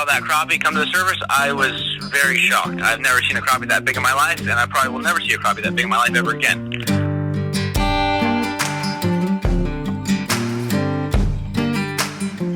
saw that crappie come to the surface, I was very shocked. I've never seen a crappie that big in my life, and I probably will never see a crappie that big in my life ever again.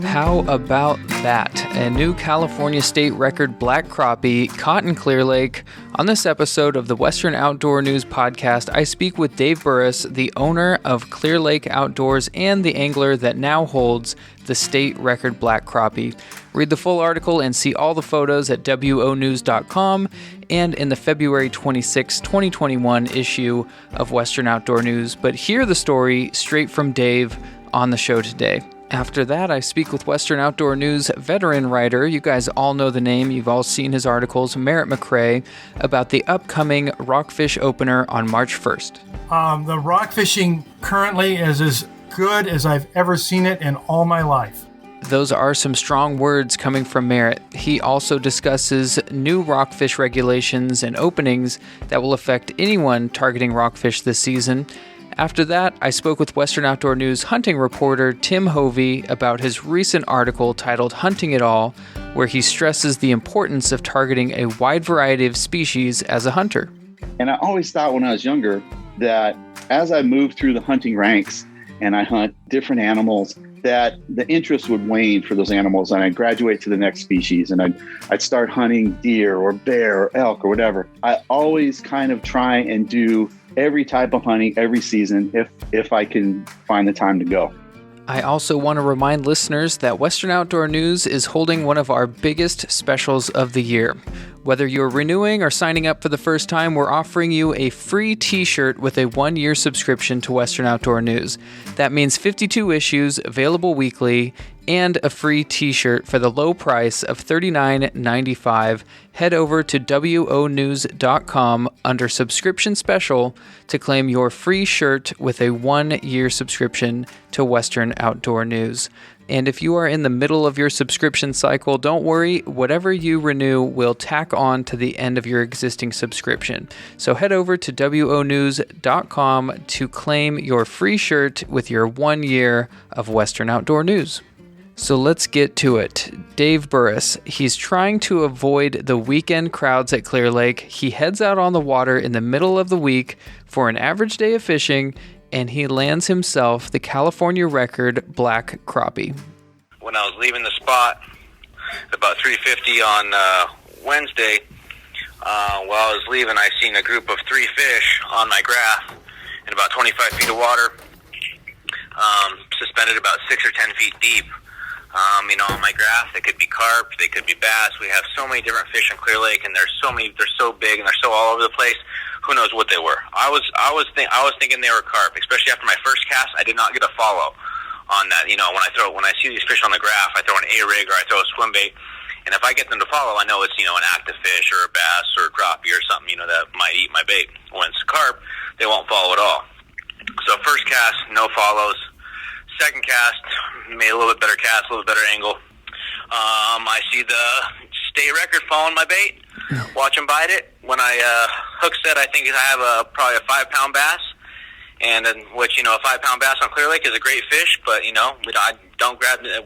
How about that? A new California state record black crappie caught in Clearlake. On this episode of the Western Outdoor News podcast, I speak with Dave Burruss, the owner of Clearlake Outdoors and the angler that now holds the state record black crappie. Read the full article and see all the photos at wonews.com and in the February 26, 2021 issue of Western Outdoor News. But hear the story straight from Dave on the show today. After that, I speak with Western Outdoor News veteran writer, you guys all know the name, you've all seen his articles, McCrea, about the upcoming Rockfish Opener on March 1st. The rock fishing currently is as good as I've ever seen it in all my life. Those are some strong words coming from Merritt. He also discusses new rockfish regulations and openings that will affect anyone targeting rockfish this season. After that, I spoke with Western Outdoor News hunting reporter Tim Hovey about his recent article titled Hunting It All, where he stresses the importance of targeting a wide variety of species as a hunter. And I always thought when I was younger that as I moved through the hunting ranks and I hunt different animals, that the interest would wane for those animals and I'd graduate to the next species and I'd start hunting deer or bear or elk or whatever. I always kind of try and do every type of hunting every season if I can find the time to go. I also want to remind listeners that Western Outdoor News is holding one of our biggest specials of the year. Whether you're renewing or signing up for the first time, we're offering you a free t-shirt with a 1-year subscription to Western Outdoor News. That means 52 issues available weekly and a free t-shirt for the low price of $39.95. Head over to wonews.com under subscription special to claim your free shirt with a 1-year subscription to Western Outdoor News. And if you are in the middle of your subscription cycle, don't worry, whatever you renew will tack on to the end of your existing subscription. So head over to wonews.com to claim your free shirt with your 1 year of Western Outdoor News. So let's get to it. Dave Burruss, he's trying to avoid the weekend crowds at Clearlake. He heads out on the water in the middle of the week for an average day of fishing, and he lands himself the California record black crappie. When I was leaving the spot, about 3:50 on Wednesday, while I was leaving, I seen a group of 3 fish on my graph in about 25 feet of water, suspended about 6 or 10 feet deep. On my graph, they could be carp, they could be bass. We have so many different fish in Clearlake, and they're so big, and they're so all over the place. Who knows what they were? I was thinking they were carp, especially after my first cast. I did not get a follow on that. When I see these fish on the graph, I throw an A-rig or I throw a swim bait, and if I get them to follow, I know it's an active fish or a bass or a crappie or something that might eat my bait. When it's carp, they won't follow at all. So first cast, no follows. Second cast, made a little bit better cast, a little bit better angle. I see the state record following my bait, watch him bite it. When I hook set, I think I have probably a 5-pound bass, and which a 5-pound bass on Clearlake is a great fish, but I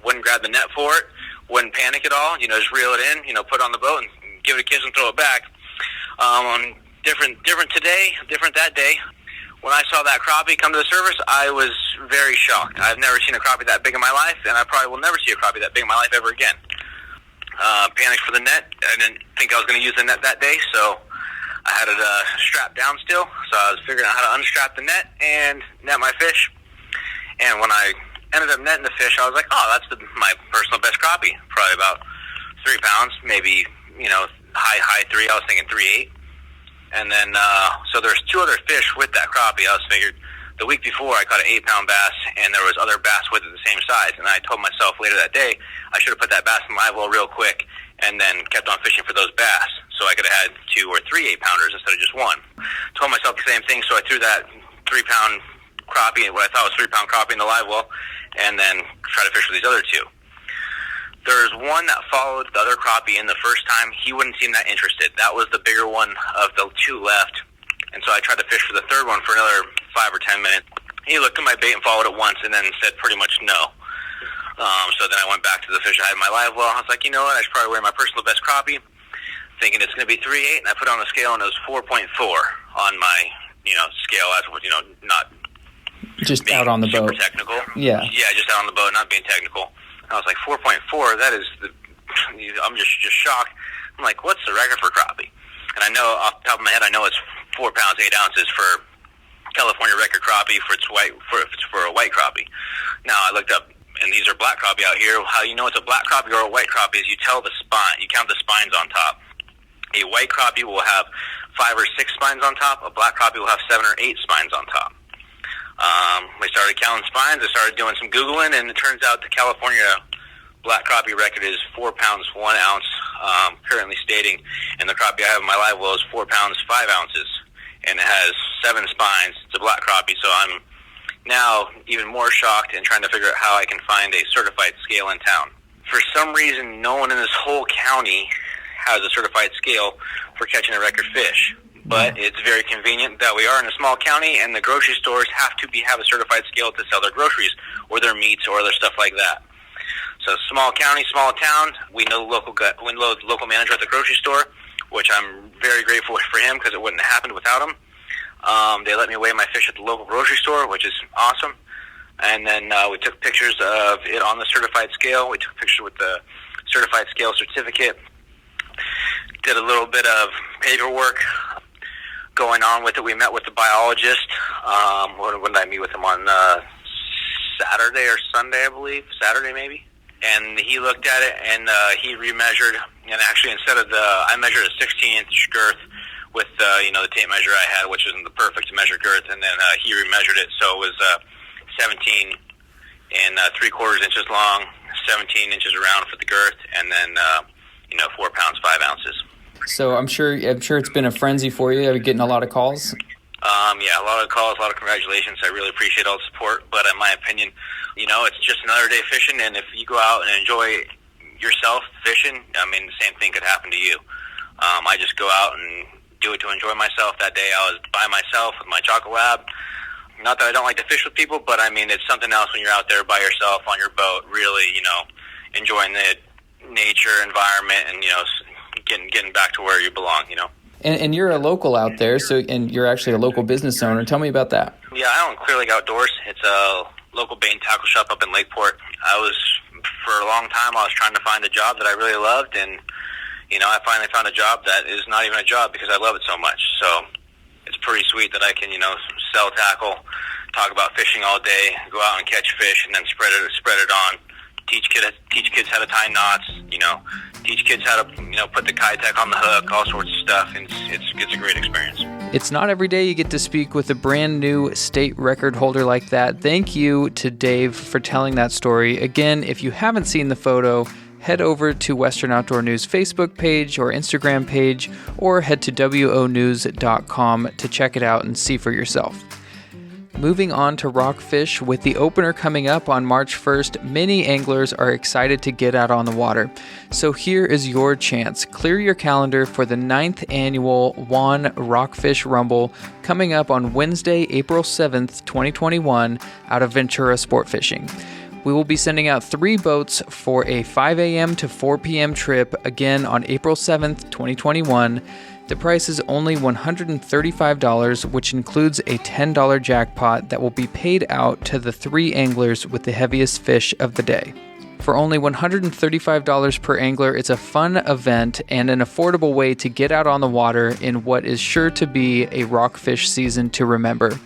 wouldn't grab the net for it, wouldn't panic at all. Just reel it in, put it on the boat and give it a kiss and throw it back. Different today, different that day. When I saw that crappie come to the surface, I was very shocked. I've never seen a crappie that big in my life, and I probably will never see a crappie that big in my life ever again. Panicked for the net. I didn't think I was going to use the net that day, so I had it strapped down still. So I was figuring out how to unstrap the net and net my fish. And when I ended up netting the fish, I was like, oh, that's my personal best crappie. Probably about 3 pounds, maybe, high 3. I was thinking 3.8. And then, so there's 2 other fish with that crappie. I was figured the week before I caught an 8-pound bass, and there was other bass with it the same size. And I told myself later that day I should have put that bass in live well real quick, and then kept on fishing for those bass. So I could have had 2 or 3 8-pounders instead of just 1. Told myself the same thing, so I threw that 3-pound crappie, what I thought was 3-pound crappie in the live well, and then try to fish for these other 2. There's one that followed the other crappie in the first time. He wouldn't seem that interested. That was the bigger one of the 2 left. And so I tried to fish for the third one for another 5 or 10 minutes. He looked at my bait and followed it once and then said pretty much no. So then I went back to the fish I had in my live well. I was like, you know what? I should probably weigh my personal best crappie, thinking it's going to be 3.8, and I put it on the scale, and it was 4.4 on my, scale. As not just out on the super boat. Technical. Yeah, just out on the boat, not being technical. I was like, 4.4. That is I'm just shocked. I'm like, what's the record for crappie? And I know off the top of my head, I know it's 4 pounds 8 ounces for California record crappie for a white crappie. Now I looked up, and these are black crappie out here. How you know it's a black crappie or a white crappie is you tell the spine. You count the spines on top. A white crappie will have 5 or 6 spines on top. A black crappie will have 7 or 8 spines on top. We started counting spines. I started doing some Googling, and it turns out the California black crappie record is 4 pounds 1 ounce, currently stating, and the crappie I have in my live well is 4 pounds 5 ounces, and it has 7 spines. It's a black crappie, so I'm now even more shocked and trying to figure out how I can find a certified scale in town. For some reason, no one in this whole county has a certified scale for catching a record fish. But it's very convenient that we are in a small county, and the grocery stores have a certified scale to sell their groceries or their meats or other stuff like that. So small county, small town. We know the local manager at the grocery store, which I'm very grateful for him because it wouldn't have happened without him. They let me weigh my fish at the local grocery store, which is awesome. And then we took pictures of it on the certified scale. We took pictures with the certified scale certificate. Did a little bit of paperwork going on with it. We met with the biologist. When did I meet with him? On Saturday or Sunday, I believe. Saturday, maybe. And he looked at it, and he remeasured. And actually, I measured a 16-inch girth with the tape measure I had, which isn't the perfect measure girth. And then he remeasured it, so it was 17 and 3/4 inches long, 17 inches around for the girth, and then 4 pounds 5 ounces. So I'm sure it's been a frenzy for you. Are you getting a lot of calls? A lot of calls, a lot of congratulations. I really appreciate all the support. But in my opinion, it's just another day fishing, and if you go out and enjoy yourself fishing, the same thing could happen to you. I just go out and do it to enjoy myself. That day I was by myself with my chocolate lab. Not that I don't like to fish with people, but it's something else when you're out there by yourself on your boat, really, enjoying the nature environment and, getting back to where you belong, And you're a local out there, and you're actually a local business owner. Tell me about that. Yeah, I own Clearlake Outdoors. It's a local bait and tackle shop up in Lakeport. For a long time, I was trying to find a job that I really loved, and, I finally found a job that is not even a job because I love it so much. So it's pretty sweet that I can, sell tackle, talk about fishing all day, go out and catch fish, and then spread it on. Teach kids how to tie knots, teach kids how to, put the Kitech on the hook, all sorts of stuff, and it's a great experience. It's not every day you get to speak with a brand new state record holder like that. Thank you to Dave for telling that story. Again, if you haven't seen the photo, head over to Western Outdoor News Facebook page or Instagram page, or head to wonews.com to check it out and see for yourself. Moving on to Rockfish, with the opener coming up on March 1st, many anglers are excited to get out on the water. So here is your chance. Clear your calendar for the 9th annual WAN Rockfish Rumble coming up on Wednesday, April 7th, 2021, out of Ventura Sport Fishing. We will be sending out 3 boats for a 5 a.m. to 4 p.m. trip, again on April 7th, 2021. The price is only $135, which includes a $10 jackpot that will be paid out to the 3 anglers with the heaviest fish of the day. For only $135 per angler, it's a fun event and an affordable way to get out on the water in what is sure to be a rockfish season to remember.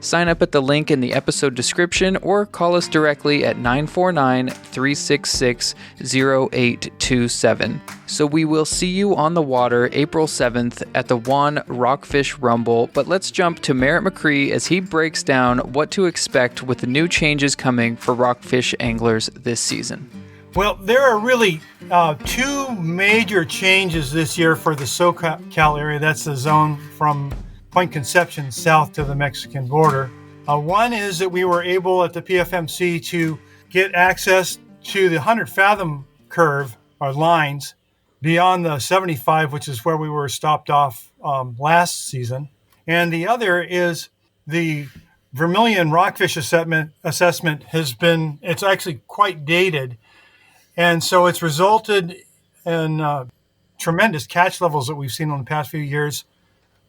Sign up at the link in the episode description or call us directly at 949-366-0827. So we will see you on the water April 7th at the WAN Rockfish Rumble, but let's jump to Merritt McCrea as he breaks down what to expect with the new changes coming for rockfish anglers this season. Well, there are really 2 major changes this year for the SoCal area. That's the zone from Point Conception south to the Mexican border. One is that we were able at the PFMC to get access to the 100 fathom curve or lines beyond the 75, which is where we were stopped off last season. And the other is the Vermilion rockfish assessment it's actually quite dated. And so it's resulted in tremendous catch levels that we've seen in the past few years.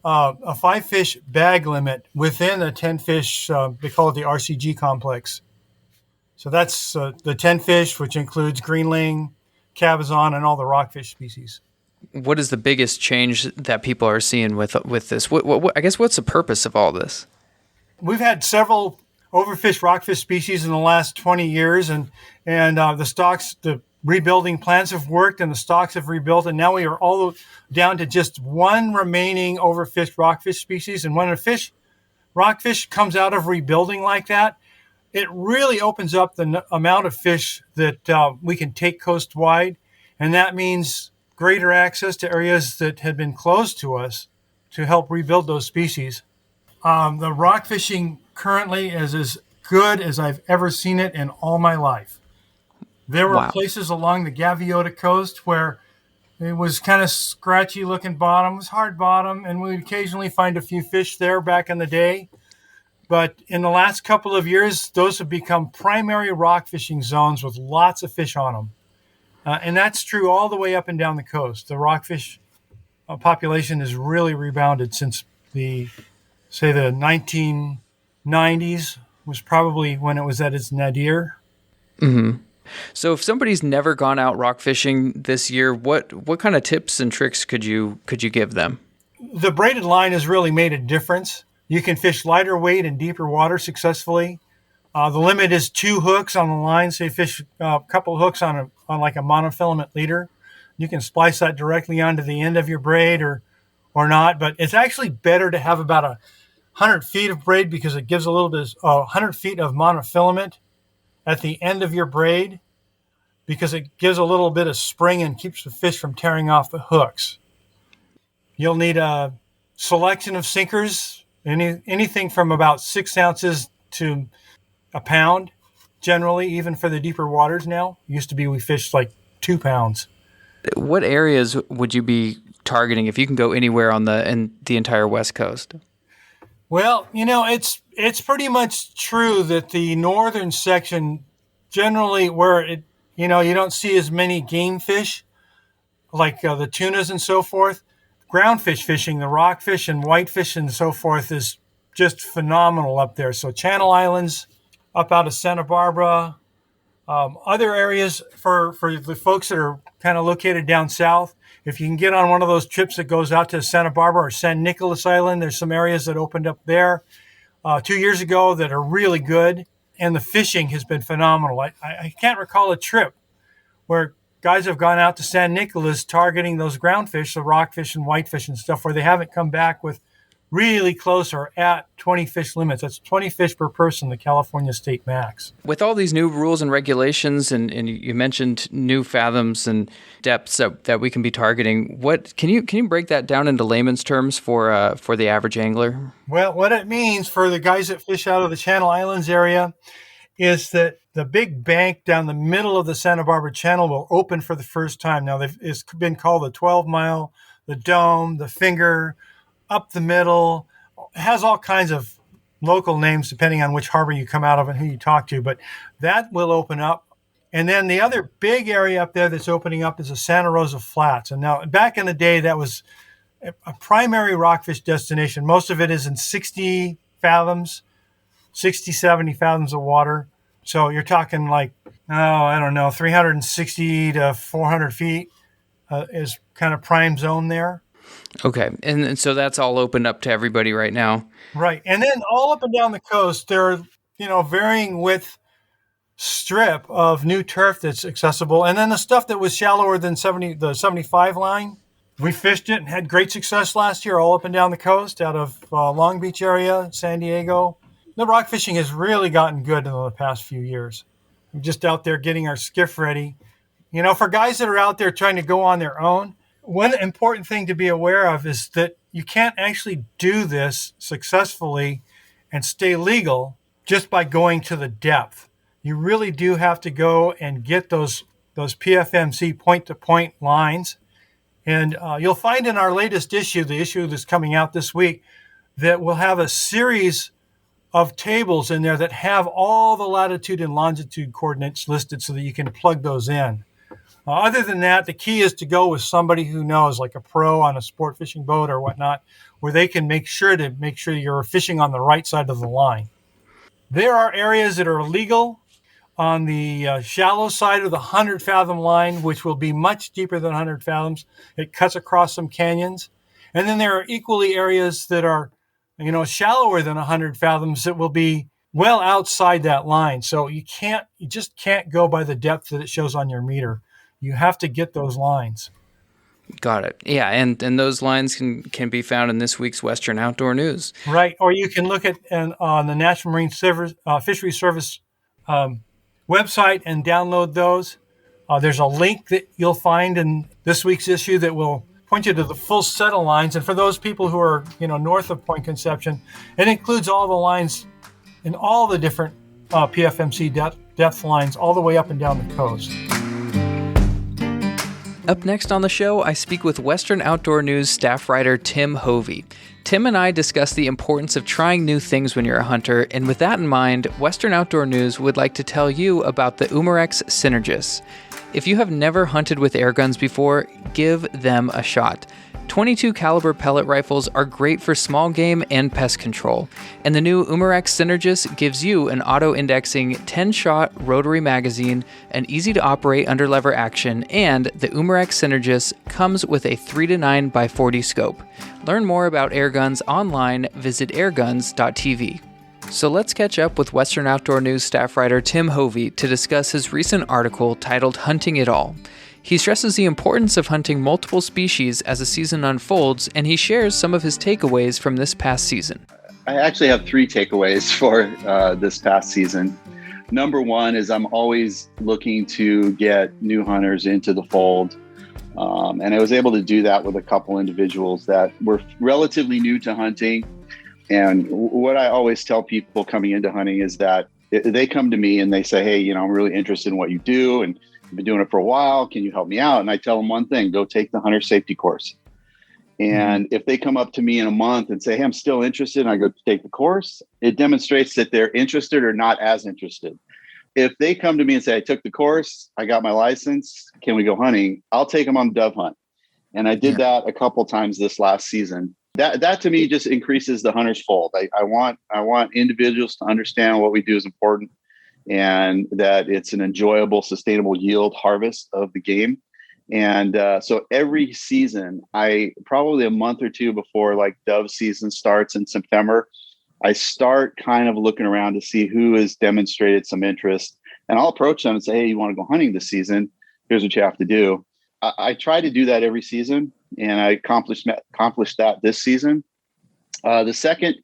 A 5-fish bag limit within a 10-fish, they call it the RCG complex. So that's the 10 fish, which includes greenling, cabezon, and all the rockfish species. What is the biggest change that people are seeing with this? I guess what's the purpose of all this? We've had several overfished rockfish species in the last 20 years, and the rebuilding plans have worked, and the stocks have rebuilt, and now we are all down to just one remaining overfished rockfish species. And when a rockfish comes out of rebuilding like that, it really opens up the amount of fish that we can take coast-wide, and that means greater access to areas that had been closed to us to help rebuild those species. The rock fishing currently is as good as I've ever seen it in all my life. There were places along the Gaviota coast where it was kind of scratchy looking bottom, it was hard bottom, and we'd occasionally find a few fish there back in the day. But in the last couple of years, those have become primary rock fishing zones with lots of fish on them. And that's true all the way up and down the coast. The rockfish population has really rebounded since the 1990s was probably when it was at its nadir. Mm-hmm. So if somebody's never gone out rock fishing this year, what kind of tips and tricks could you give them? The braided line has really made a difference. You can fish lighter weight and deeper water successfully. The limit is 2 hooks on the line. So you fish a couple of hooks on like a monofilament leader. You can splice that directly onto the end of your braid or not. But it's actually better to have about 100 feet of braid because it gives a little bit of 100 feet of monofilament at the end of your braid because it gives a little bit of spring and keeps the fish from tearing off the hooks. You'll need a selection of sinkers. Anything from about 6 ounces to a pound, generally, even for the deeper waters now. Used to be we fished like 2 pounds. What areas would you be targeting if you can go anywhere in the entire West Coast? Well, it's pretty much true that the northern section, generally where you don't see as many game fish, like the tunas and so forth. Groundfish fishing, the rockfish and whitefish and so forth is just phenomenal up there. So Channel Islands, up out of Santa Barbara, other areas for the folks that are kind of located down south. If you can get on one of those trips that goes out to Santa Barbara or San Nicolas Island, there's some areas that opened up there 2 years ago that are really good. And the fishing has been phenomenal. I can't recall a trip where guys have gone out to San Nicolas targeting those groundfish, the rockfish and whitefish and stuff, where they haven't come back with really close or at 20 fish limits. That's 20 fish per person, the California state max. With all these new rules and regulations, and you mentioned new fathoms and depths that we can be targeting, can you break that down into layman's terms for the average angler? Well, what it means for the guys that fish out of the Channel Islands area is that the big bank down the middle of the Santa Barbara Channel will open for the first time. Now, it's been called the 12-mile, the dome, the finger, up the middle. It has all kinds of local names depending on which harbor you come out of and who you talk to, but that will open up. And then the other big area up there that's opening up is the Santa Rosa Flats. And now, back in the day, that was a primary rockfish destination. Most of it is in 60 fathoms, 60, 70 fathoms of water. So you're talking like, 360 to 400 feet is kind of prime zone there. Okay. And so that's all opened up to everybody right now. Right. And then all up and down the coast, there are, varying width strip of new turf that's accessible. And then the stuff that was shallower than the 75 line, we fished it and had great success last year all up and down the coast out of Long Beach area, San Diego. The rock fishing has really gotten good in the past few years. I'm just out there getting our skiff ready. For guys that are out there trying to go on their own, one important thing to be aware of is that you can't actually do this successfully and stay legal just by going to the depth. You really do have to go and get those PFMC point-to-point lines. And you'll find in our latest issue, the issue that's coming out this week, that we'll have a series of tables in there that have all the latitude and longitude coordinates listed so that you can plug those in. Other than that, the key is to go with somebody who knows, like a pro on a sport fishing boat or whatnot, where they can make sure you're fishing on the right side of the line. There are areas that are illegal on the shallow side of the 100 fathom line, which will be much deeper than 100 fathoms. It cuts across some canyons. And then there are equally areas that are, shallower than 100 fathoms that will be well outside that line. So you just can't go by the depth that it shows on your meter. You have to get those lines. Got it. Yeah, and those lines can be found in this week's Western Outdoor News. Right, or you can look at on the National Marine Fisheries Service website and download those. There's a link that you'll find in this week's issue that will point you to the full set of lines. And for those people who are north of Point Conception, it includes all the lines in all the different PFMC depth lines all the way up and down the coast. Up next on the show, I speak with Western Outdoor News staff writer Tim Hovey. Tim and I discuss the importance of trying new things when you're a hunter, and with that in mind, Western Outdoor News would like to tell you about the Umarex Synergis. If you have never hunted with airguns before, give them a shot. 22 caliber pellet rifles are great for small game and pest control, and the new Umarex Synergis gives you an auto-indexing 10-shot rotary magazine, an easy-to-operate underlever action, and the Umarex Synergis comes with a 3-9x40 scope. Learn more about airguns online, visit airguns.tv. So let's catch up with Western Outdoor News staff writer Tim Hovey to discuss his recent article titled Hunting It All. He stresses the importance of hunting multiple species as the season unfolds, and he shares some of his takeaways from this past season. I actually have 3 takeaways for this past season. Number 1 is I'm always looking to get new hunters into the fold. And I was able to do that with a couple individuals that were relatively new to hunting. And what I always tell people coming into hunting is that they come to me and they say, hey, I'm really interested in what you do, and I've been doing it for a while. Can you help me out? And I tell them one thing: go take the hunter safety course. And if they come up to me in a month and say, hey, I'm still interested, and I go take the course, it demonstrates that they're interested or not as interested. If they come to me and say, I took the course, I got my license, can we go hunting? I'll take them on the dove hunt. And I did that a couple times this last season. That to me just increases the hunter's fold. I want individuals to understand what we do is important, and that it's an enjoyable, sustainable yield harvest of the game. And so every season, probably a month or two before like dove season starts in September, I start kind of looking around to see who has demonstrated some interest. And I'll approach them and say, hey, you want to go hunting this season? Here's what you have to do. I try to do that every season, and I accomplished that this season. The second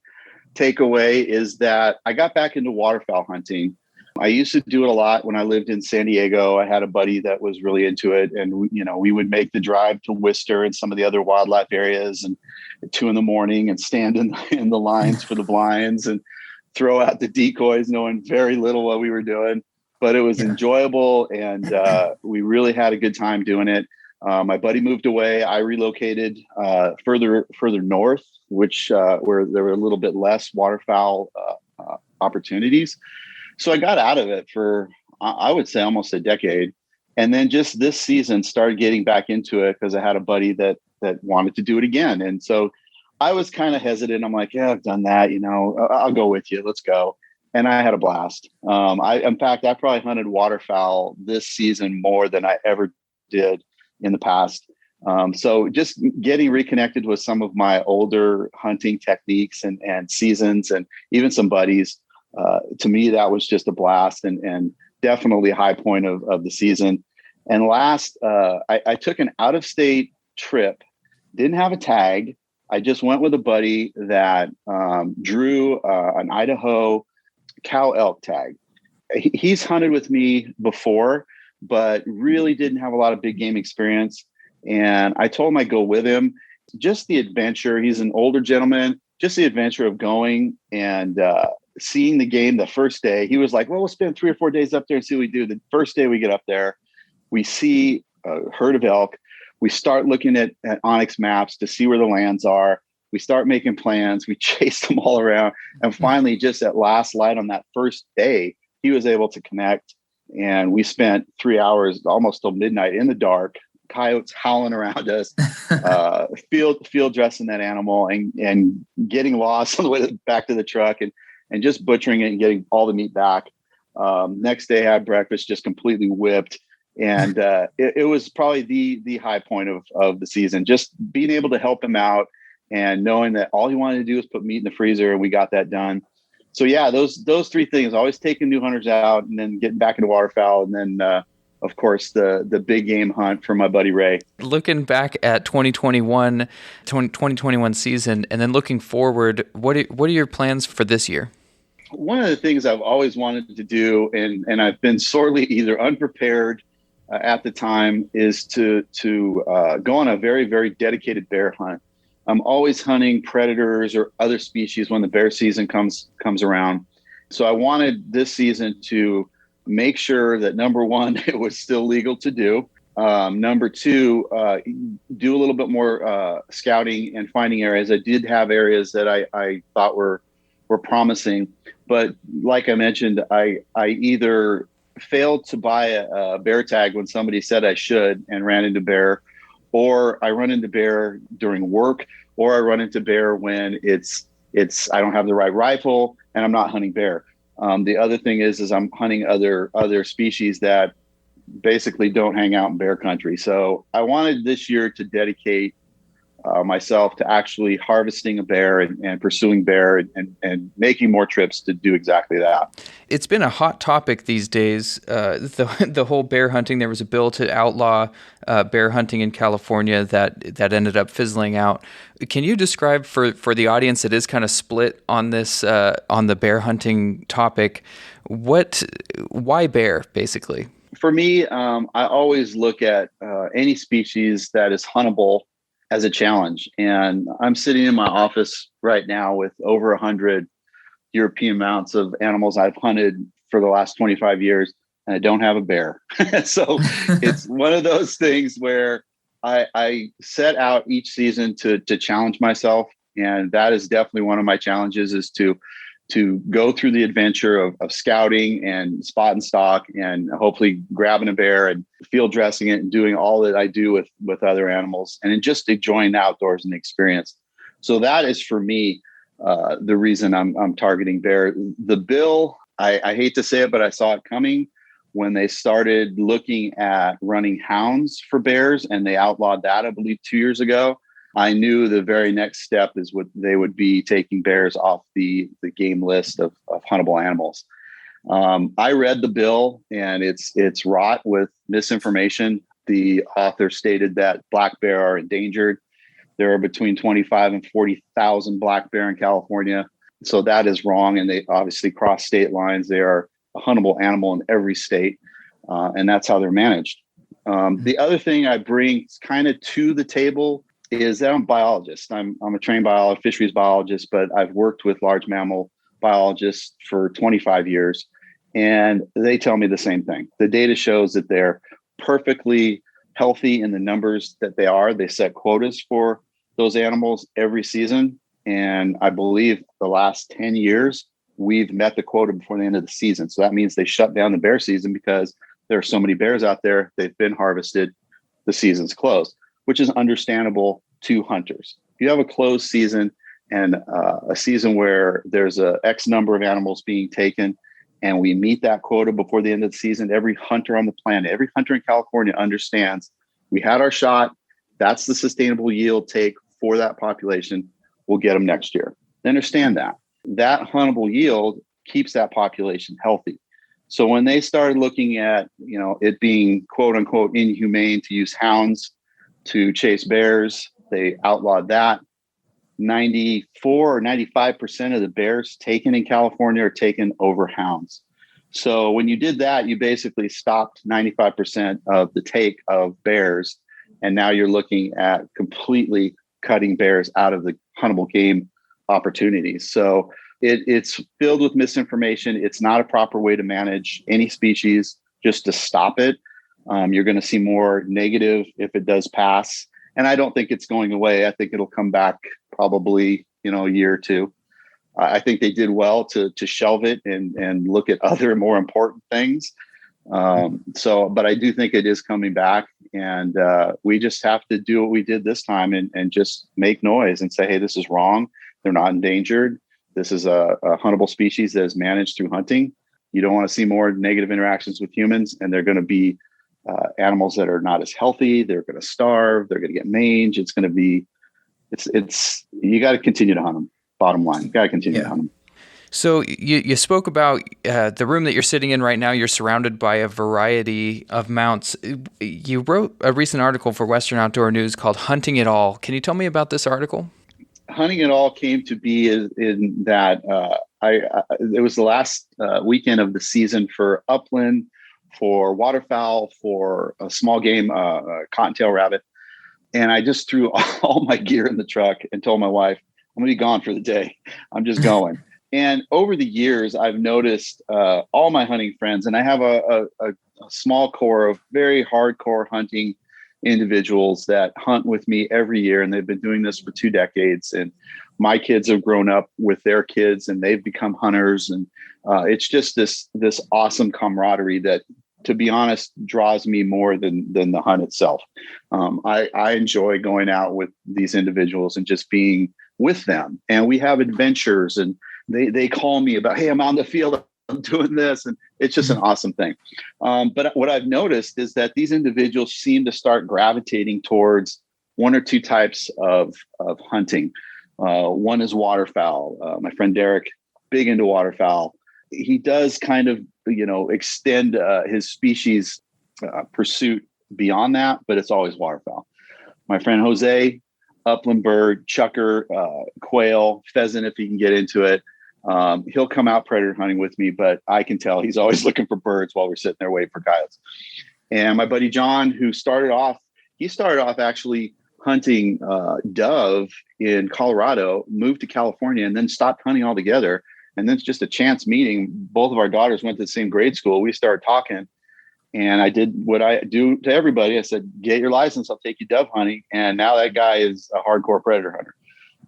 takeaway is that I got back into waterfowl hunting. I used to do it a lot when I lived in San Diego. I had a buddy that was really into it, and we would make the drive to Worcester and some of the other wildlife areas, and at 2 a.m. and stand in the lines for the blinds and throw out the decoys, knowing very little what we were doing. But it was enjoyable, and we really had a good time doing it. My buddy moved away. I relocated further north, which where there were a little bit less waterfowl opportunities. So I got out of it for, I would say, almost a decade. And then just this season started getting back into it because I had a buddy that wanted to do it again. And so I was kind of hesitant. I'm like, yeah, I've done that. I'll go with you. Let's go. And I had a blast. In fact, I probably hunted waterfowl this season more than I ever did in the past. So just getting reconnected with some of my older hunting techniques and seasons, and even some buddies, to me, that was just a blast and definitely a high point of the season. And last, I took an out-of-state trip, didn't have a tag. I just went with a buddy that drew an Idaho cow elk tag. He's hunted with me before, but really didn't have a lot of big game experience. And I told him I'd go with him. Just the adventure. He's an older gentleman. Just the adventure of going and seeing the game the first day. He was like, well, we'll spend 3 or 4 days up there and see what we do. The first day we get up there, we see a herd of elk. We start looking at onX maps to see where the lands are. We start making plans. We chased them all around. And finally, just at last light on that first day, he was able to connect. And we spent 3 hours, almost till midnight, in the dark, coyotes howling around us, field dressing that animal and getting lost on the way back to the truck and just butchering it and getting all the meat back. Next day, I had breakfast just completely whipped. And it was probably the high point of the season, just being able to help him out and knowing that all he wanted to do was put meat in the freezer, and we got that done. So yeah, those three things: always taking new hunters out, and then getting back into waterfowl, and then of course the big game hunt for my buddy Ray. Looking back at 2021 season, and then looking forward, what are your plans for this year? One of the things I've always wanted to do, and I've been sorely either unprepared at the time, is to go on a very, very dedicated bear hunt. I'm always hunting predators or other species when the bear season comes around. So I wanted this season to make sure that, number one, it was still legal to do. Number two, do a little bit more scouting and finding areas. I did have areas that I thought were promising, but like I mentioned, I either failed to buy a bear tag when somebody said I should and ran into bear, or I run into bear during work, or I run into bear when it's I don't have the right rifle and I'm not hunting bear. The other thing is I'm hunting other species that basically don't hang out in bear country. So I wanted this year to dedicate myself to actually harvesting a bear and pursuing bear and making more trips to do exactly that. It's been a hot topic these days, the whole bear hunting. There was a bill to outlaw bear hunting in California that ended up fizzling out. Can you describe for the audience that is kind of split on this, on the bear hunting topic, why bear, basically? For me, I always look at any species that is huntable as a challenge. And I'm sitting in my office right now with over 100 European mounts of animals I've hunted for the last 25 years, and I don't have a bear. So it's one of those things where I set out each season to challenge myself. And that is definitely one of my challenges, is to go through the adventure of scouting and spot and stalk and hopefully grabbing a bear and field dressing it and doing all that I do with other animals and just enjoying the outdoors and the experience. So that is, for me, the reason I'm targeting bear. The bill, I hate to say it, but I saw it coming when they started looking at running hounds for bears, and they outlawed that, I believe, 2 years ago. I knew the very next step is what they would be taking bears off the game list of huntable animals. I read the bill, and it's wrought with misinformation. The author stated that black bear are endangered. There are between 25 and 40,000 black bear in California. So that is wrong. And they obviously cross state lines. They are a huntable animal in every state. And that's how they're managed. The other thing I bring kind of to the table is that I'm a biologist. I'm a trained fisheries biologist, but I've worked with large mammal biologists for 25 years. And they tell me the same thing. The data shows that they're perfectly healthy in the numbers that they are. They set quotas for those animals every season. And I believe the last 10 years, we've met the quota before the end of the season. So that means they shut down the bear season because there are so many bears out there. They've been harvested. The season's closed, which is understandable to hunters. If you have a closed season and a season where there's a X number of animals being taken, and we meet that quota before the end of the season, every hunter on the planet, every hunter in California understands we had our shot. That's the sustainable yield take for that population. We'll get them next year. They understand that. That huntable yield keeps that population healthy. So when they started looking at, it being quote unquote inhumane to use hounds to chase bears, they outlawed that. 94 or 95% of the bears taken in California are taken over hounds. So when you did that, you basically stopped 95% of the take of bears. And now you're looking at completely cutting bears out of the huntable game opportunities. So it's filled with misinformation. It's not a proper way to manage any species, just to stop it. You're going to see more negative if it does pass. And I don't think it's going away. I think it'll come back probably, a year or two. I think they did well to shelve it and look at other more important things. But I do think it is coming back, and we just have to do what we did this time and just make noise and say, hey, this is wrong. They're not endangered. This is a huntable species that is managed through hunting. You don't want to see more negative interactions with humans, and they're going to be animals that are not as healthy. They're going to starve. They're going to get mange. It's going to be, you got to continue to hunt them. Bottom line, you got to continue to hunt them. So you spoke about the room that you're sitting in right now. You're surrounded by a variety of mounts. You wrote a recent article for Western Outdoor News called Hunting It All. Can you tell me about this article? Hunting It All came to be in that it was the last weekend of the season for upland, for waterfowl, for a small game, cottontail rabbit. And I just threw all my gear in the truck and told my wife, I'm going to be gone for the day. I'm just going. And over the years, I've noticed all my hunting friends, and I have a small core of very hardcore hunting individuals that hunt with me every year. And they've been doing this for 2 decades. And my kids have grown up with their kids and they've become hunters. And it's just this awesome camaraderie that, to be honest, draws me more than the hunt itself. I enjoy going out with these individuals and just being with them. And we have adventures, and they call me about, hey, I'm on the field, I'm doing this. And it's just an awesome thing. But what I've noticed is that these individuals seem to start gravitating towards 1 or 2 types of hunting. One is waterfowl. My friend Derek, big into waterfowl. He does kind of, extend his species pursuit beyond that, but it's always waterfowl. My friend Jose, upland bird, chucker, quail, pheasant, if he can get into it. He'll come out predator hunting with me, but I can tell he's always looking for birds while we're sitting there waiting for coyotes. And my buddy John, who started off actually hunting dove in Colorado, moved to California, and then stopped hunting altogether. And then it's just a chance meeting. Both of our daughters went to the same grade school. We started talking, and I did what I do to everybody. I said, get your license. I'll take you dove hunting. And now that guy is a hardcore predator hunter.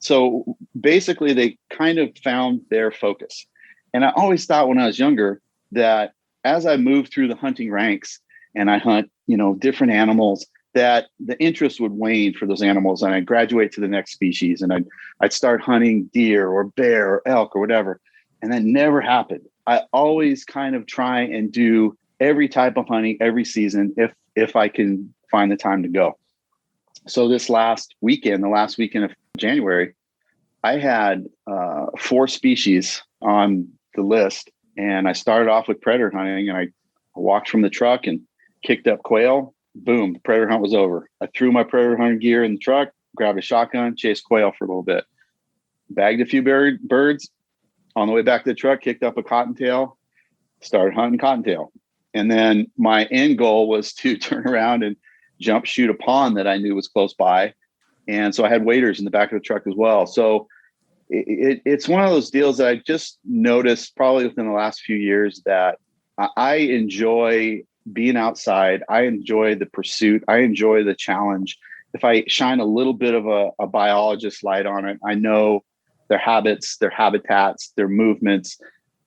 So basically they kind of found their focus. And I always thought when I was younger that as I moved through the hunting ranks and I hunt, different animals, that the interest would wane for those animals. And I'd graduate to the next species, and I'd start hunting deer or bear or elk or whatever. And that never happened. I always kind of try and do every type of hunting every season if I can find the time to go. So this last weekend, the last weekend of January, I had 4 species on the list, and I started off with predator hunting, and I walked from the truck and kicked up quail. Boom, the predator hunt was over. I threw my predator hunting gear in the truck, grabbed a shotgun, chased quail for a little bit, bagged a few birds. On the way back to the truck, kicked up a cottontail, started hunting cottontail. And then my end goal was to turn around and jump shoot a pond that I knew was close by. And so I had waders in the back of the truck as well. So it's one of those deals that I just noticed probably within the last few years that I enjoy being outside. I enjoy the pursuit. I enjoy the challenge. If I shine a little bit of a biologist light on it, I know their habits, their habitats, their movements.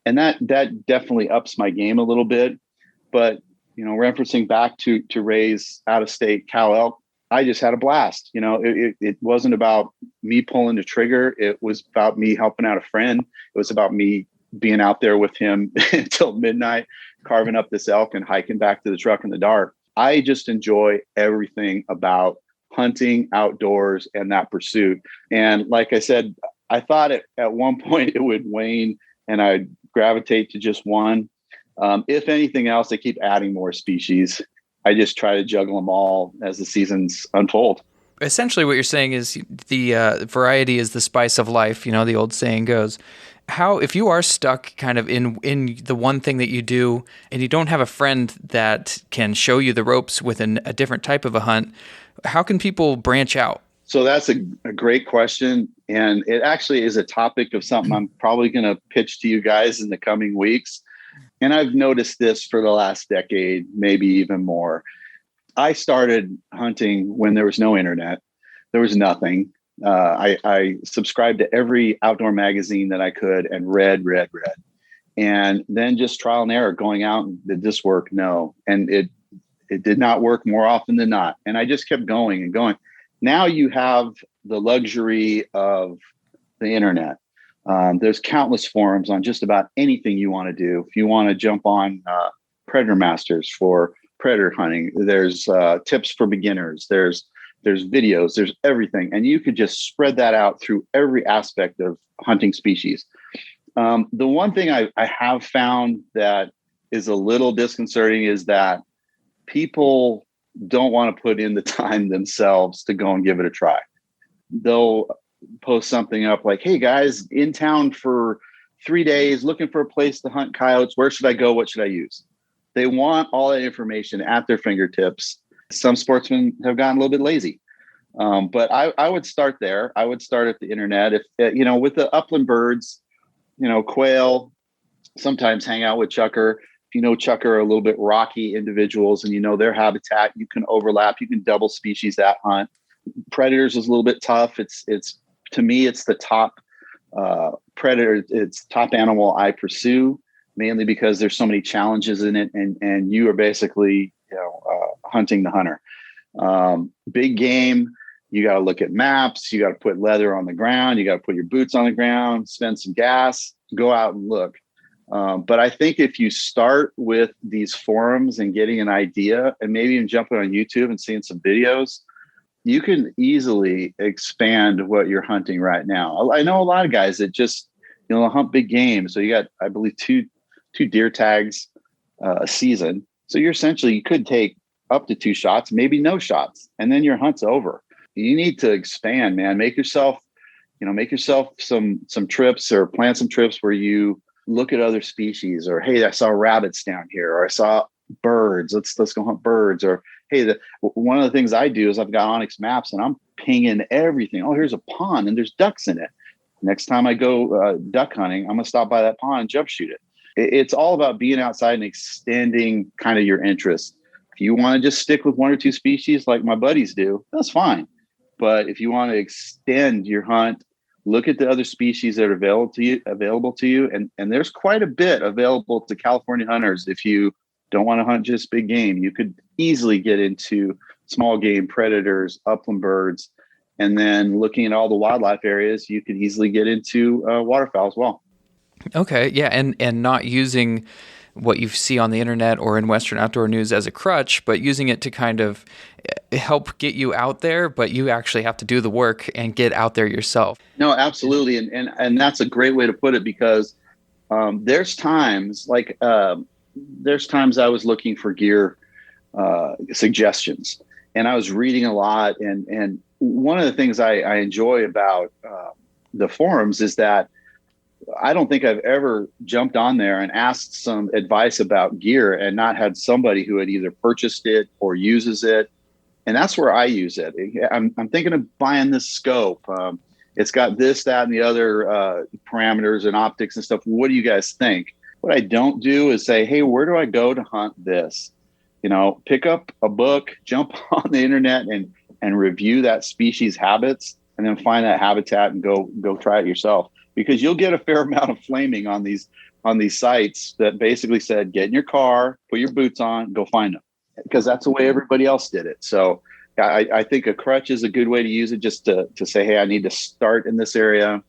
And that definitely ups my game a little bit. But, referencing back to raise out-of-state cow elk, I just had a blast. It wasn't about me pulling the trigger. It was about me helping out a friend. It was about me being out there with him until midnight, carving up this elk and hiking back to the truck in the dark. I just enjoy everything about hunting, outdoors, and that pursuit. And like I said, I thought at one point it would wane and I'd gravitate to just one. If anything else, they keep adding more species. I just try to juggle them all as the seasons unfold. Essentially what you're saying is the variety is the spice of life, the old saying goes. How, if you are stuck kind of in the one thing that you do and you don't have a friend that can show you the ropes within a different type of a hunt, how can people branch out? So that's a great question. And it actually is a topic of something I'm probably going to pitch to you guys in the coming weeks. And I've noticed this for the last decade, maybe even more. I started hunting when there was no internet. There was nothing. I subscribed to every outdoor magazine that I could and read. And then just trial and error going out. And did this work? No. And it did not work more often than not. And I just kept going and going. Now you have the luxury of the internet. There's countless forums on just about anything you want to do. If you want to jump on Predator Masters for predator hunting, there's tips for beginners. There's videos, there's everything. And you could just spread that out through every aspect of hunting species. The one thing I have found that is a little disconcerting is that people don't want to put in the time themselves to go and give it a try. They'll post something up like, hey guys, in town for 3 days, looking for a place to hunt coyotes. Where should I go? What should I use? They want all that information at their fingertips. Some sportsmen have gotten a little bit lazy. But I would start there. I would start at the internet. If, with the upland birds, quail, sometimes hang out with chukar. If you know chukar are a little bit rocky individuals and you know their habitat, you can overlap, you can double species that hunt. Predators is a little bit tough. It's to me, it's the top predator. It's top animal I pursue, mainly because there's so many challenges in it, and you are basically hunting the hunter. Big game. You got to look at maps. You got to put leather on the ground. You got to put your boots on the ground, spend some gas, go out and look. But I think if you start with these forums and getting an idea and maybe even jumping on YouTube and seeing some videos, you can easily expand what you're hunting right now. I know a lot of guys that just, hunt big game. So you got, I believe, two deer tags a season. So you could take up to 2 shots, maybe no shots, and then your hunt's over. You need to expand, man. Make yourself some trips or plan some trips where you look at other species, or, hey, I saw rabbits down here, or I saw birds. Let's go hunt birds. Or, hey, one of the things I do is I've got Onyx maps and I'm pinging everything. Oh, here's a pond and there's ducks in it. Next time I go duck hunting, I'm going to stop by that pond and jump shoot it. It's all about being outside and extending kind of your interest. If you want to just stick with 1 or 2 species like my buddies do, that's fine. But if you want to extend your hunt, look at the other species that are available to you. And there's quite a bit available to California hunters. If you don't want to hunt just big game, you could easily get into small game, predators, upland birds. And then looking at all the wildlife areas, you could easily get into waterfowl as well. Okay, yeah, and not using what you see on the internet or in Western Outdoor News as a crutch, but using it to kind of help get you out there, but you actually have to do the work and get out there yourself. No, absolutely. And that's a great way to put it, because there's times I was looking for gear suggestions, and I was reading a lot. And one of the things I enjoy about the forums is that I don't think I've ever jumped on there and asked some advice about gear and not had somebody who had either purchased it or uses it. And that's where I use it. I'm thinking of buying this scope. It's got this, that, and the other parameters and optics and stuff. What do you guys think? What I don't do is say, hey, where do I go to hunt this? Pick up a book, jump on the internet and review that species habits, and then find that habitat and go try it yourself. Because you'll get a fair amount of flaming on these sites that basically said, get in your car, put your boots on, go find them, because that's the way everybody else did it. So I think a crutch is a good way to use it, just to say, hey, I need to start in this area.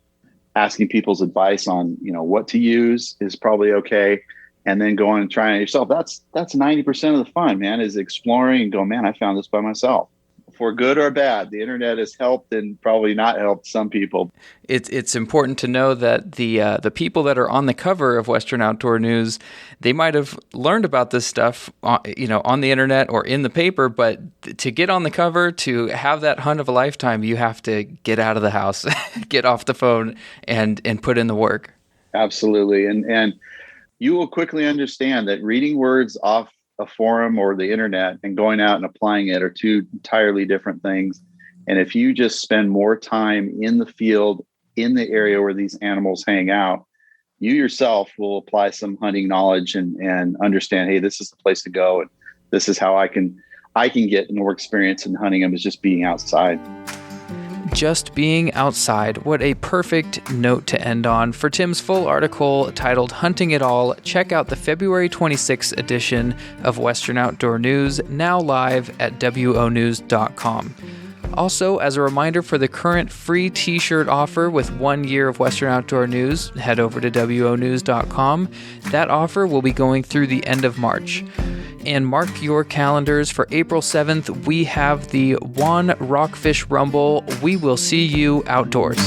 Asking people's advice on what to use is probably okay, and then going and trying it yourself. That's 90% of the fun, man, is exploring and going, man, I found this by myself. For good or bad, the internet has helped and probably not helped some people. It's important to know that the people that are on the cover of Western Outdoor News, they might have learned about this stuff, on the internet or in the paper. But to get on the cover, to have that hunt of a lifetime, you have to get out of the house, get off the phone, and put in the work. Absolutely, and you will quickly understand that reading words off a forum or the internet and going out and applying it are 2 entirely different things. And if you just spend more time in the field, in the area where these animals hang out, you yourself will apply some hunting knowledge and understand, hey, this is the place to go, and this is how I can get more experience in hunting them, is just being outside. Just being outside. What a perfect note to end on. For Tim's full article titled Hunting It All, check out the February 26th edition of Western Outdoor News, now live at wonews.com. Also, as a reminder for the current free t-shirt offer with 1 year of Western Outdoor News, head over to wonews.com. That offer will be going through the end of March. And mark your calendars for April 7th. We have the One Rockfish Rumble. We will see you outdoors.